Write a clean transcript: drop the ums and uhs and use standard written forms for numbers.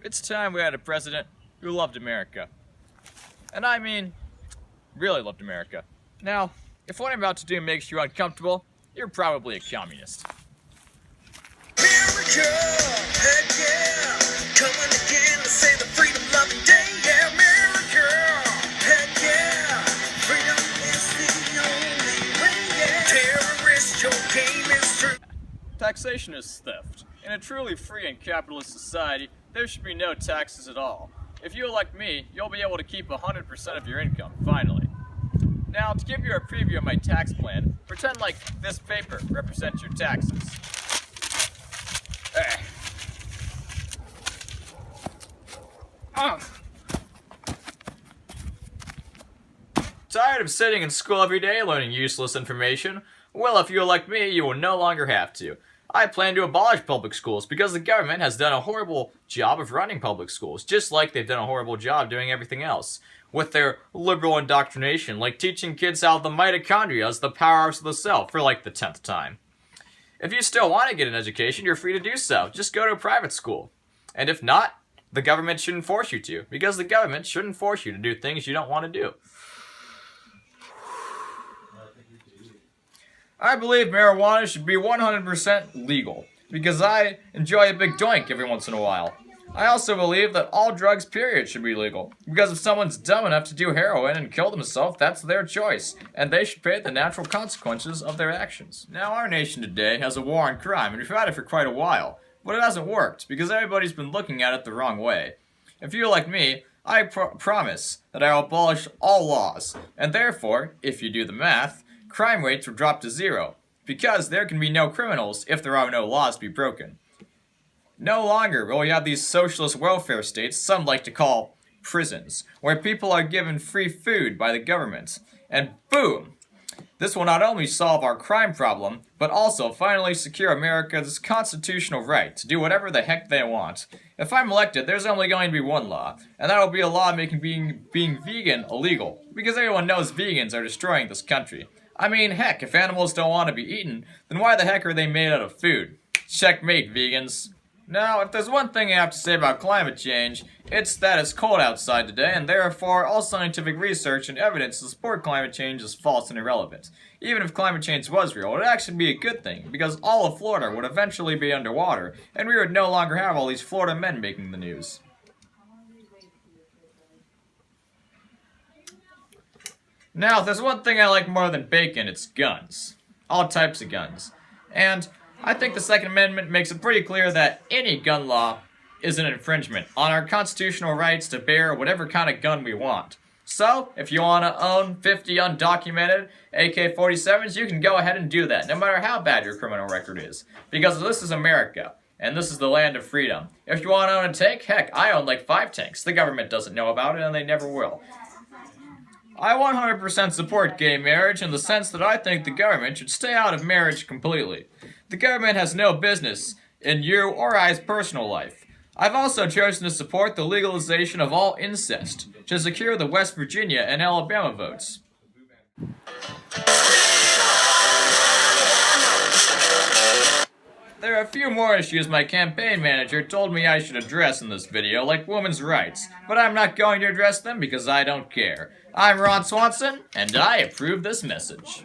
It's time we had a president who loved America. And I mean, really loved America. Now, if what I'm about to do makes you uncomfortable, you're probably a communist. America, heck yeah, coming again to say the freedom-loving day. Yeah, America, heck yeah, freedom is the only way. Yeah, terrorist, your game is true. Taxation is theft. In a truly free and capitalist society, there should be no taxes at all. If you elect me, you'll be able to keep 100% of your income, finally. Now, to give you a preview of my tax plan, pretend like this paper represents your taxes. Tired of sitting in school every day learning useless information? Well, if you elect me, you will no longer have to. I plan to abolish public schools because the government has done a horrible job of running public schools, just like they've done a horrible job doing everything else. With their liberal indoctrination, like teaching kids how the mitochondria is the powerhouse of the cell for like the 10th time. If you still want to get an education, you're free to do so. Just go to a private school. And if not, the government shouldn't force you to, because the government shouldn't force you to do things you don't want to do. I believe marijuana should be 100% legal, because I enjoy a big doink every once in a while. I also believe that all drugs, period, should be legal, because if someone's dumb enough to do heroin and kill themselves, that's their choice, and they should pay the natural consequences of their actions. Now, our nation today has a war on crime, and we've had it for quite a while, but it hasn't worked, because everybody's been looking at it the wrong way. If you're like me, I promise that I will abolish all laws, and therefore, if you do the math, crime rates will drop to zero, because there can be no criminals if there are no laws to be broken. No longer will we have these socialist welfare states some like to call prisons, where people are given free food by the government. And boom! This will not only solve our crime problem, but also finally secure America's constitutional right to do whatever the heck they want. If I'm elected, there's only going to be one law, and that'll be a law making being vegan illegal, because everyone knows vegans are destroying this country. I mean, heck, if animals don't want to be eaten, then why the heck are they made out of food? Checkmate, vegans. Now, if there's one thing I have to say about climate change, it's that it's cold outside today, and therefore all scientific research and evidence to support climate change is false and irrelevant. Even if climate change was real, it would actually be a good thing, because all of Florida would eventually be underwater, and we would no longer have all these Florida men making the news. Now, if there's one thing I like more than bacon, it's guns. All types of guns. And I think the Second Amendment makes it pretty clear that any gun law is an infringement on our constitutional rights to bear whatever kind of gun we want. So, if you want to own 50 undocumented AK-47s, you can go ahead and do that, no matter how bad your criminal record is. Because this is America, and this is the land of freedom. If you want to own a tank, heck, I own like 5 tanks. The government doesn't know about it, and they never will. I 100% support gay marriage in the sense that I think the government should stay out of marriage completely. The government has no business in you or I's personal life. I've also chosen to support the legalization of all incest to secure the West Virginia and Alabama votes. There are a few more issues my campaign manager told me I should address in this video, like women's rights, but I'm not going to address them because I don't care. I'm Ron Swanson, and I approve this message.